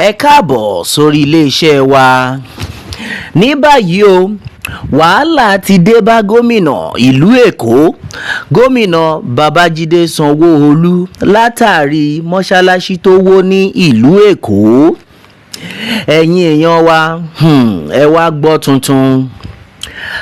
ẹ káàbọ̀ sórí iléeṣẹ́ wa. Ní báyìí o, wàhálà ti dé bá gómìnà ìlú Èkó, gómìnà Babájídé Sanwó-Olú látàrí mọ́ṣáláṣí tó wó ní ìlú Èkó. Ẹ̀yin èèyàn wa, ẹ wá gbọ́ tuntun.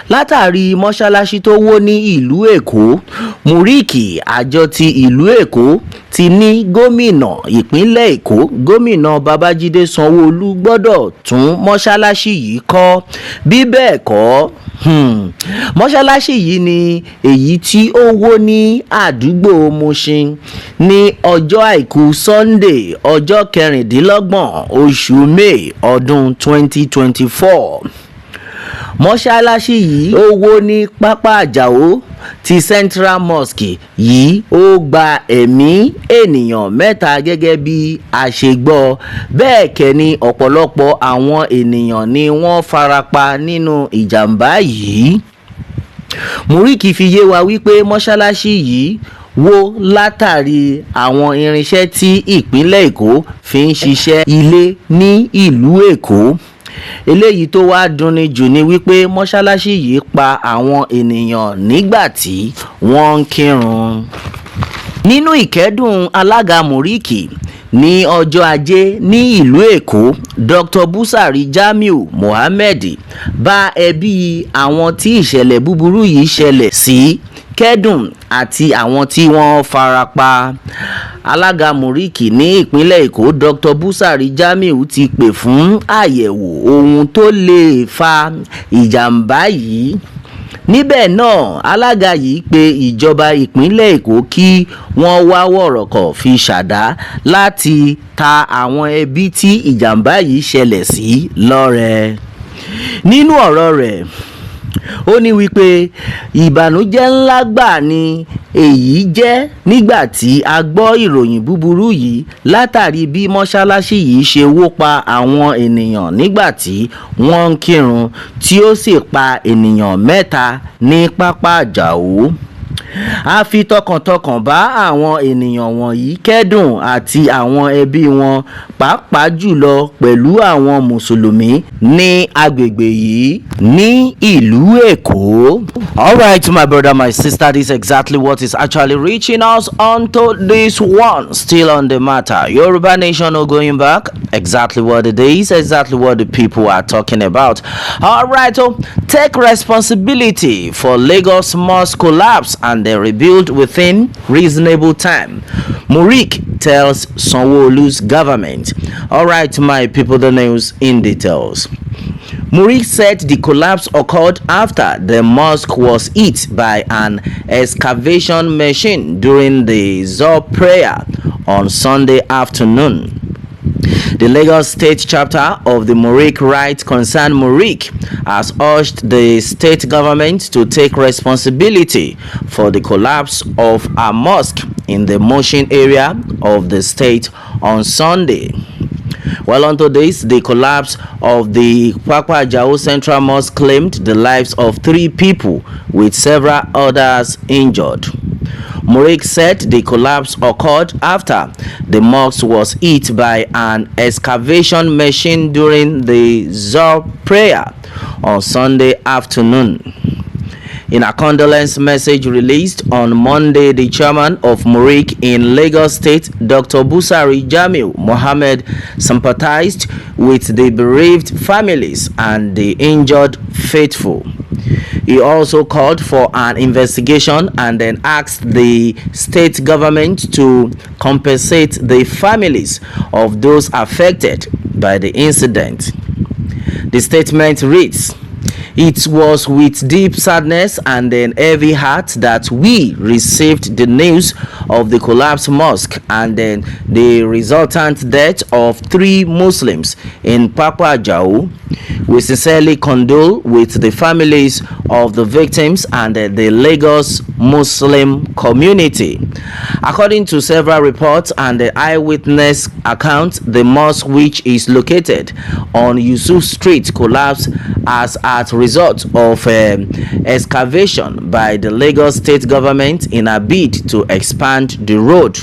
Látàrí mọ́ṣáláṣí tó wó ní ìlú Èkó, Muric àjọ ti ìlú Èkó ti ní gómìnà ìpínlẹ̀ Èkó, gómìnà Babájídé Sanwó-Olú gbọ́dọ̀ tún mọ́ṣáláṣí yìí kọ́. Bí bẹ́ẹ̀ kọ́, mọ́ṣáláṣí yìí ni èyí tí ó wó ní àdúgbò Mushin ní ọjọ́ àìkú Sunday ọjọ́ 26 oṣù May ọdún 2024. Mọ́ṣáláṣí yìí ó wó ní pápá Ajao ti Central Mosque yìí, ó gba ẹ̀mí ènìyàn 3 gẹ́gẹ́ bí a ṣe gbọ́. Bẹ́ẹ̀ kẹ́ ni ọ̀pọ̀lọpọ̀ àwọn ènìyàn ni wọ́n farapa nínú ìjàmbá yìí. Muric fi yé wa wípé mọ́ṣáláṣí yìí wó látàrí àwọn irinṣẹ́ tí ìpínlẹ̀ Èkó fi ń ṣiṣẹ́ ilé ní ìlú Èkó. Eléyìí tó wá dunni jù ni wípé mọ́ṣáláṣí yìí pa àwọn ènìyàn nígbà tí wọ́n ń kírun. Nínú ìkẹ́dùn alága Muric ní ọjọ́ Ajé ní ìlú Èkó, Dr. Busari Jamiu Mohammed bá ẹbí àwọn tí ìṣẹ̀lẹ̀ búburú yìí ṣẹlẹ̀ sí kẹ́dùn àti àwọn tí wọ́n farapa. Alága Muric ní ìpínlẹ̀ Èkó, Dr. Busari Jamiu ti pè fún àyẹ̀wò ohun tó lè fa ìjàmbá yìí. Níbẹ̀ náà, alága yìí pe ìjọba ìpínlẹ̀ Èkó kí wọ́n wá wọ̀rọ̀kọ̀ fi ṣàdá láti ta àwọn ẹbí tí ìjàmbá yìí ṣẹlẹ̀ sí lọ́rẹ. Nínú ọ̀rọ̀ rẹ̀, ó ní wípé ìbànújẹ́ ńlá gbà ni èyí jẹ́ nígbà tí a gbọ́ ìròyìn búburú yìí látàrí bí mọ́ṣáláṣí yìí ṣe wó pa àwọn ènìyàn nígbà tí wọ́n ń kírun, tí ó sì pa ènìyàn 3 ní pápá Ajao. A fi tọkàntọkàn bá àwọn ènìyàn wọ̀nyí kẹ́dùn àti àwọn ẹbí wọn, pàápàá jùlọ pẹ̀lú àwọn mùsùlùmí ní agbègbè yìí ní ìlú Èkó. All right, my brother, my sister, this is exactly what is actually reaching us onto this one. Still on the matter, Yoruba Nation no going back. Exactly what it is, exactly what the people are talking about. All right, so take responsibility for Lagos mosque collapse and they rebuild within reasonable time. Muric tells Sanwo-Olu's government. All right, my people, the news in details. Muric said the collapse occurred after the mosque was hit by an excavation machine during the Zohr prayer on Sunday afternoon. The Lagos State chapter of the Muric Rights Concern Muric has urged the state government to take responsibility for the collapse of a mosque in the Mushin area of the state on Sunday. Well, onto this, the collapse of the Ajao Central Mosque claimed the lives of 3 people with several others injured. Muric said the collapse occurred after the mosque was hit by an excavation machine during the Zohr prayer on Sunday afternoon. In a condolence message released on Monday, the chairman of Muric in Lagos State, Dr. Busari Jamiu Mohammed, sympathized with the bereaved families and the injured faithful. He also called for an investigation and then asked the state government to compensate the families of those affected by the incident. The statement reads, "It was with deep sadness and an heavy heart that we received the news of the collapsed mosque and then the resultant death of 3 Muslims in Ajao. We sincerely condole with the families of the victims and the Lagos Muslim community." According to several reports and the eyewitness accounts, the mosque, which is located on Yusuf Street, collapsed as a result of excavation by the Lagos state government in a bid to expand the road.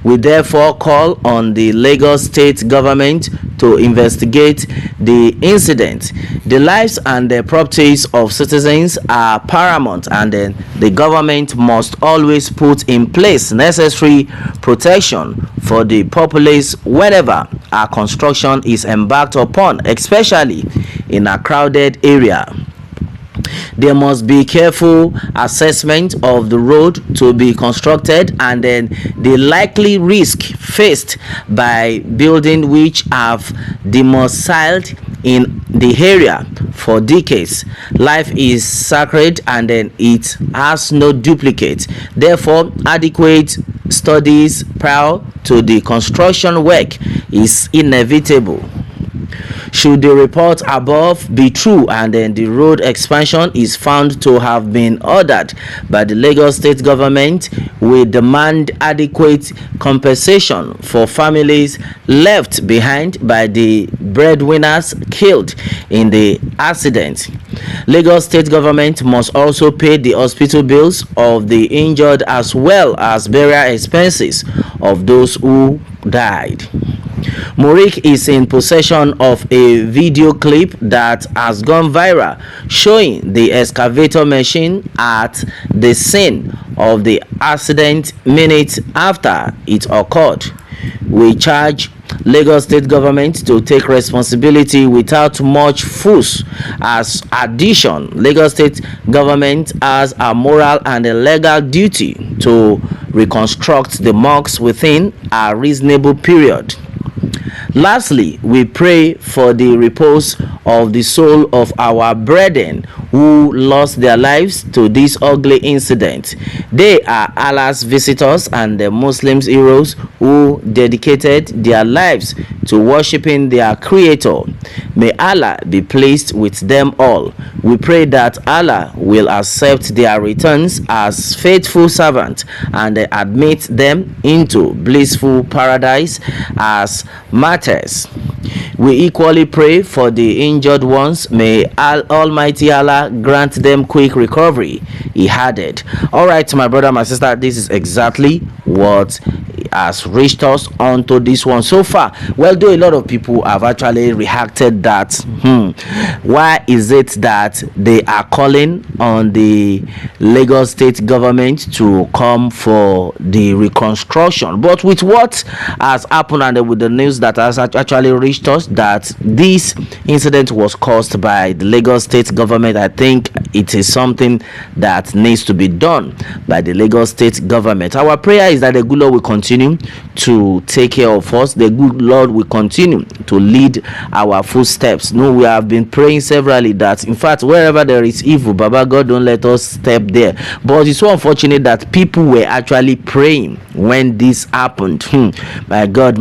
We therefore call on the Lagos state government to investigate the incident. The lives and the properties of citizens are paramount, and then the government must always put in place necessary protection for the populace whenever a construction is embarked upon, especially in a crowded area. There must be careful assessment of the road to be constructed, and then the likely risk faced by building which have domiciled in the area for decades. Life is sacred, and then it has no duplicate. Therefore, adequate studies prior to the construction work is inevitable. Should the report above be true, and then the road expansion is found to have been ordered by the Lagos state government, we demand adequate compensation for families left behind by the breadwinners killed in the accident. Lagos state government must also pay the hospital bills of the injured, as well as burial expenses of those who died. Muric is in possession of a video clip that has gone viral showing the excavator machine at the scene of the accident minutes after it occurred. We charge Lagos state government to take responsibility without much fuss. As addition, Lagos state government has a moral and a legal duty to reconstruct the mosques within a reasonable period. Lastly, we pray for the repose of the soul of our brethren who lost their lives to this ugly incident. They are Allah's visitors and the Muslims heroes who dedicated their lives to worshiping their Creator. May Allah be pleased with them all. We pray that Allah will accept their returns as faithful servants and admit them into blissful paradise as martyrs. We equally pray for the injured ones. May Almighty Allah grant them quick recovery, he added. All right, my brother, my sister, this is exactly what has reached us onto this one so far. Well, though a lot of people have actually reacted that why is it that they are calling on the Lagos state government to come for the reconstruction, but with what has happened and with the news that has actually reached us that this incident was caused by the Lagos state government, I think it is something that needs to be done by the Lagos state government. Our prayer is that the good Lord will continue to take care of us. The good Lord will continue to lead our footsteps. No, we have been praying severally that, in fact, wherever there is evil, Baba God, don't let us step there. But it's so unfortunate that people were actually praying when this happened. My God,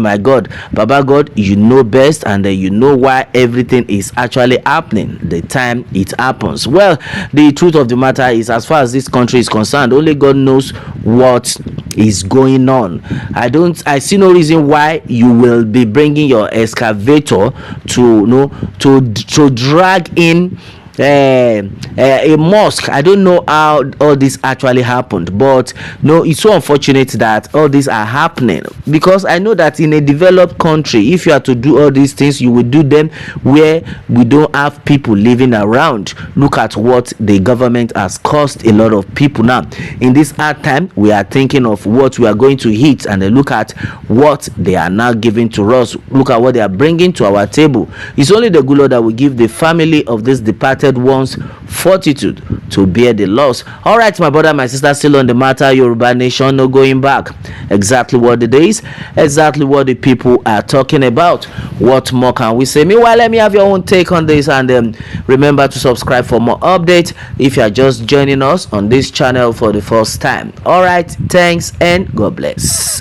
Baba God, you know best, and you know why everything is actually happening the time it happens. Well, the truth of the matter is, as far as this country is concerned, only God knows what is going on. I see no reason why you will be bringing your excavator to drag in a mosque. I don't know how all this actually happened, but no, it's so unfortunate that all these are happening, because I know that in a developed country, if you are to do all these things, you will do them where we don't have people living around. Look at what the government has cost a lot of people. Now in this hard time, we are thinking of what we are going to eat, and then look at what they are now giving to us. Look at what they are bringing to our table. It's only the good Lord that will give the family of this departed ones fortitude to bear the loss. All right, my brother, my sister, still on the matter, Yoruba nation, no going back. Exactly what it is, exactly what the people are talking about. What more can we say? Meanwhile, let me have your own take on this, and remember to subscribe for more updates if you are just joining us on this channel for the first time. All right, thanks and God bless.